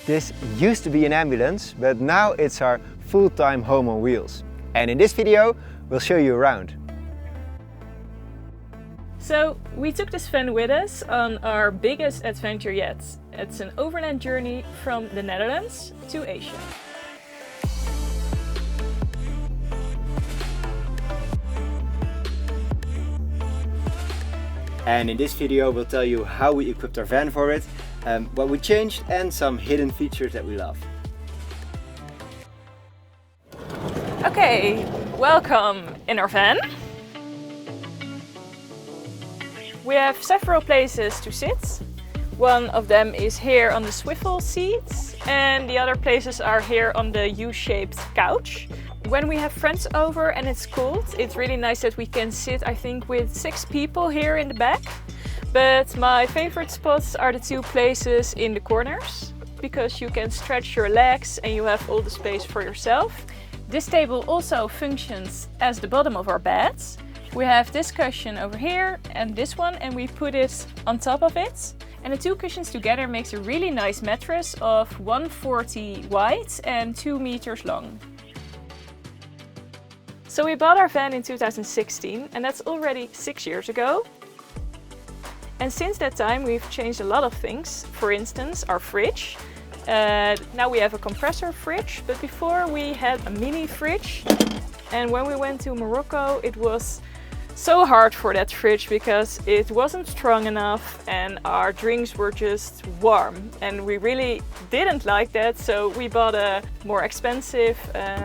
This used to be an ambulance, but now it's our full-time home on wheels. And in this video, we'll show you around. So we took this van with us on our biggest adventure yet. It's an overland journey from the Netherlands to Asia. And in this video we'll tell you how we equipped our van for it, what we changed and some hidden features that we love. Okay, welcome in our van. We have several places to sit. One of them is here on the swivel seats and the other places are here on the U-shaped couch. When we have friends over and it's cold, it's really nice that we can sit, I think, with 6 people here in the back. But my favorite spots are the 2 places in the corners, because you can stretch your legs and you have all the space for yourself. This table also functions as the bottom of our beds. We have this cushion over here and this one, and we put it on top of it. And the 2 cushions together makes a really nice mattress of 140 wide and 2 meters long. So we bought our van in 2016 and that's already 6 years ago. And since that time we've changed a lot of things. For instance, our fridge. Now we have a compressor fridge, but before we had a mini fridge. And when we went to Morocco, it was so hard for that fridge because it wasn't strong enough and our drinks were just warm. And we really didn't like that, so we bought a more expensive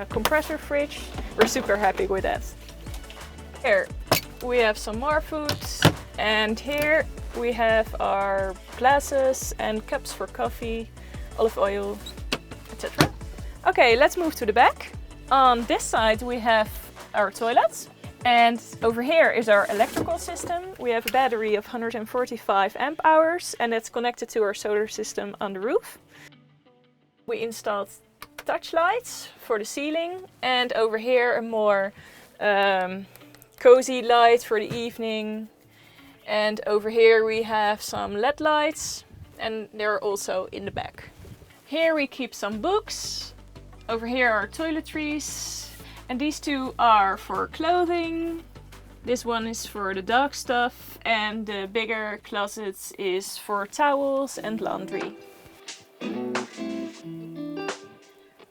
compressor fridge. We're super happy with that. Here we have some more food, and here we have our glasses and cups for coffee, olive oil, etc. Okay, let's move to the back. On this side we have our toilet. And over here is our electrical system. We have a battery of 145 amp hours and that's connected to our solar system on the roof. We installed touch lights for the ceiling, and over here a more cozy light for the evening. And over here we have some LED lights and they're also in the back. Here we keep some books. Over here are toiletries. And these 2 are for clothing. This one is for the dog stuff, and the bigger closet is for towels and laundry.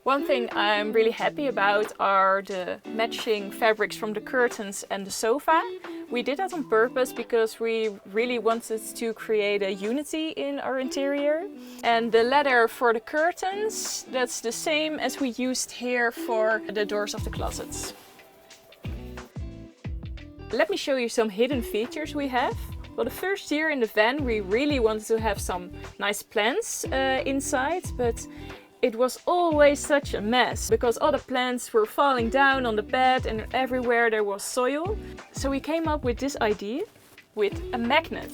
One thing I'm really happy about are the matching fabrics from the curtains and the sofa. We did that on purpose because we really wanted to create a unity in our interior. And the leather for the curtains, that's the same as we used here for the doors of the closets. Let me show you some hidden features we have. Well, the first year in the van we really wanted to have some nice plants inside, but it was always such a mess because all the plants were falling down on the bed and everywhere there was soil. So we came up with this idea with a magnet.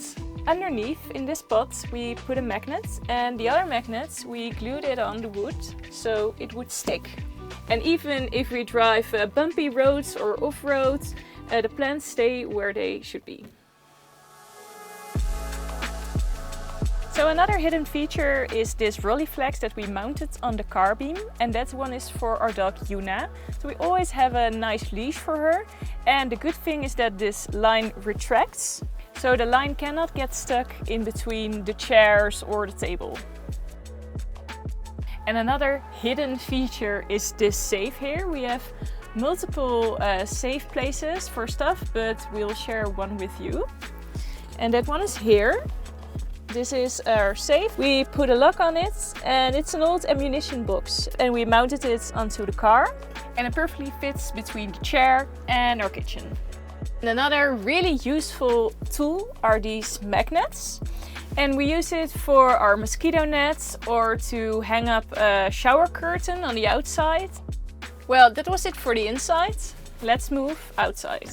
Underneath in this pot we put a magnet, and the other magnets we glued it on the wood so it would stick. And even if we drive bumpy roads or off-road, the plants stay where they should be. So another hidden feature is this Rolleiflex that we mounted on the car beam, and that one is for our dog Yuna. So we always have a nice leash for her, and the good thing is that this line retracts, so the line cannot get stuck in between the chairs or the table. And another hidden feature is this safe here. We have multiple safe places for stuff, but we'll share one with you. And that one is here. This is our safe. We put a lock on it and it's an old ammunition box, and we mounted it onto the car, and it perfectly fits between the chair and our kitchen. And another really useful tool are these magnets, and we use it for our mosquito nets or to hang up a shower curtain on the outside. Well, that was it for the inside. Let's move outside.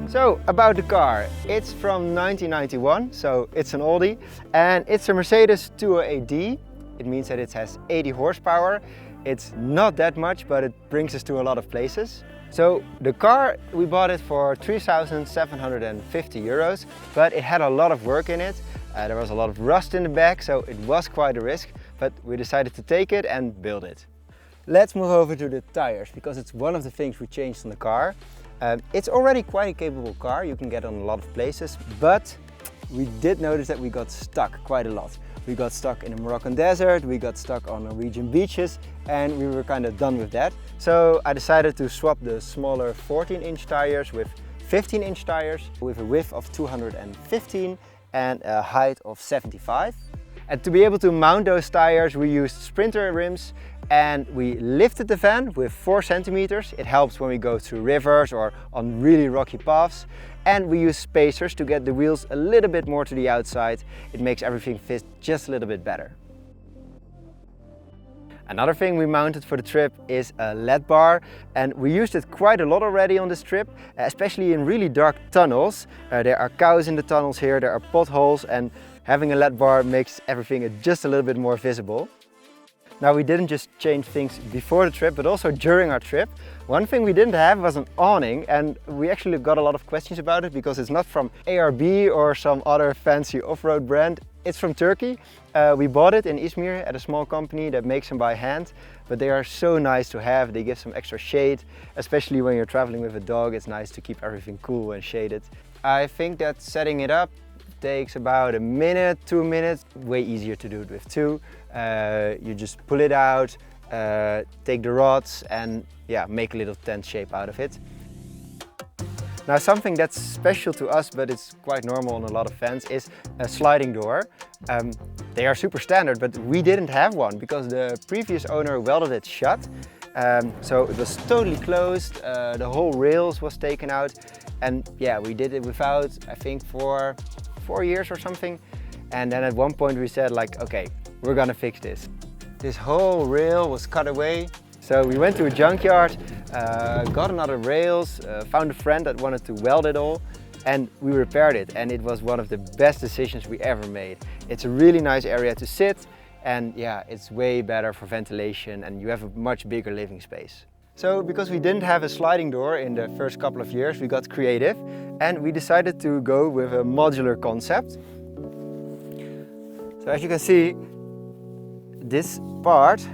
So about the car, it's from 1991, so it's an oldie, and it's a Mercedes 208D. It means that it has 80 horsepower. It's not that much, but it brings us to a lot of places. So the car, we bought it for 3,750 euros, but it had a lot of work in it. There was a lot of rust in the back, so it was quite a risk, but we decided to take it and build it. Let's move over to the tires, because it's one of the things we changed on the car. It's already quite a capable car, you can get on a lot of places, but we did notice that we got stuck quite a lot. We got stuck in the Moroccan desert, we got stuck on Norwegian beaches, and we were kind of done with that. So I decided to swap the smaller 14-inch tires with 15-inch tires with a width of 215 and a height of 75. And to be able to mount those tires, we used Sprinter rims, and we lifted the van with 4 centimeters. It helps when we go through rivers or on really rocky paths. And we use spacers to get the wheels a little bit more to the outside. It makes everything fit just a little bit better. Another thing we mounted for the trip is a ledbar, and we used it quite a lot already on this trip, especially in really dark tunnels. There are cows in the tunnels here, there are potholes, and having a ledbar makes everything just a little bit more visible. Now, we didn't just change things before the trip, but also during our trip. One thing we didn't have was an awning, and we actually got a lot of questions about it because it's not from ARB or some other fancy off-road brand. It's from Turkey. We bought it in Izmir at a small company that makes them by hand, but they are so nice to have. They give some extra shade, especially when you're traveling with a dog. It's nice to keep everything cool and shaded. I think that setting it up takes about a minute, 2 minutes. Way easier to do it with two. You just pull it out, take the rods and make a little tent shape out of it. Now, something that's special to us, but it's quite normal on a lot of vans, is a sliding door. They are super standard, but we didn't have one because the previous owner welded it shut. So it was totally closed, the whole rails was taken out, and we did it without, I think, for 4 years or something. And then at one point we said, like, okay, we're gonna fix this. This whole rail was cut away. So we went to a junkyard, got another rails, found a friend that wanted to weld it all, and we repaired it. And it was one of the best decisions we ever made. It's a really nice area to sit, and it's way better for ventilation, and you have a much bigger living space. So because we didn't have a sliding door in the first couple of years, we got creative and we decided to go with a modular concept. So as you can see, this part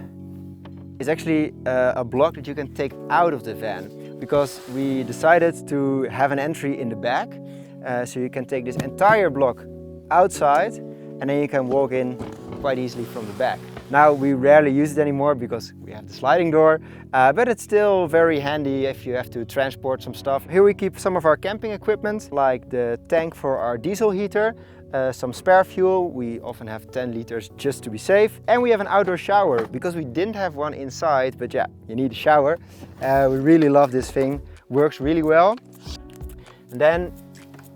is actually a block that you can take out of the van, because we decided to have an entry in the back. So you can take this entire block outside and then you can walk in quite easily from the back. Now, we rarely use it anymore because we have the sliding door, but it's still very handy if you have to transport some stuff. Here we keep some of our camping equipment, like the tank for our diesel heater, some spare fuel. We often have 10 liters just to be safe. And we have an outdoor shower because we didn't have one inside, but you need a shower. We really love this thing, works really well. And then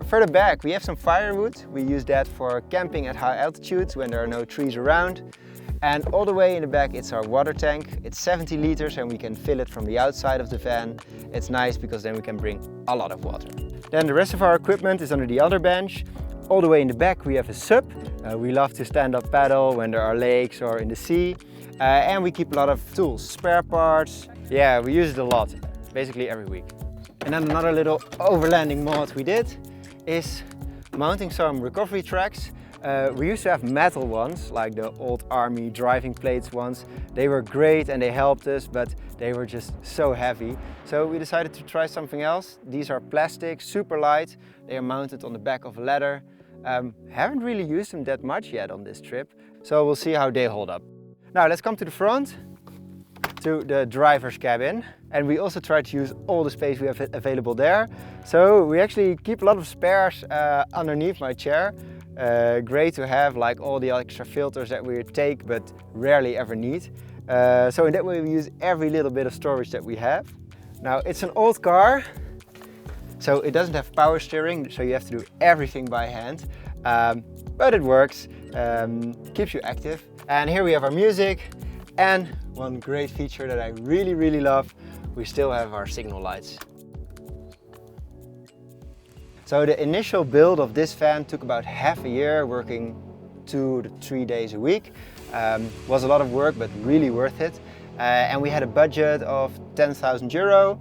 further back, we have some firewood. We use that for camping at high altitudes when there are no trees around. And all the way in the back, it's our water tank. It's 70 liters and we can fill it from the outside of the van. It's nice because then we can bring a lot of water. Then the rest of our equipment is under the other bench. All the way in the back, we have a SUP. We love to stand up paddle when there are lakes or in the sea. And we keep a lot of tools, spare parts. Yeah, we use it a lot, basically every week. And then another little overlanding mod we did is mounting some recovery tracks. We used to have metal ones, like the old army driving plates ones. They were great and they helped us, but they were just so heavy. So we decided to try something else. These are plastic, super light. They are mounted on the back of a ladder. Haven't really used them that much yet on this trip, so we'll see how they hold up. Now let's come to the front, to the driver's cabin. And we also try to use all the space we have available there. So we actually keep a lot of spares underneath my chair. Great to have, like all the extra filters that we take but rarely ever need. So in that way we use every little bit of storage that we have. Now, it's an old car, so it doesn't have power steering, so you have to do everything by hand. But it works, keeps you active. And here we have our music, and one great feature that I really love, we still have our signal lights. So the initial build of this van took about half a year, working 2 to 3 days a week. Was a lot of work, but really worth it. And we had a budget of 10,000 euro.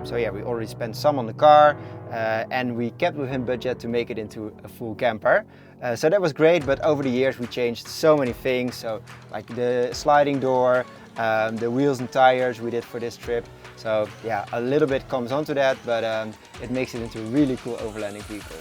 So yeah, we already spent some on the car, and we kept within budget to make it into a full camper. So that was great, but over the years we changed so many things. So like the sliding door, the wheels and tires we did for this trip. So yeah, a little bit comes onto that, but it makes it into a really cool overlanding vehicle.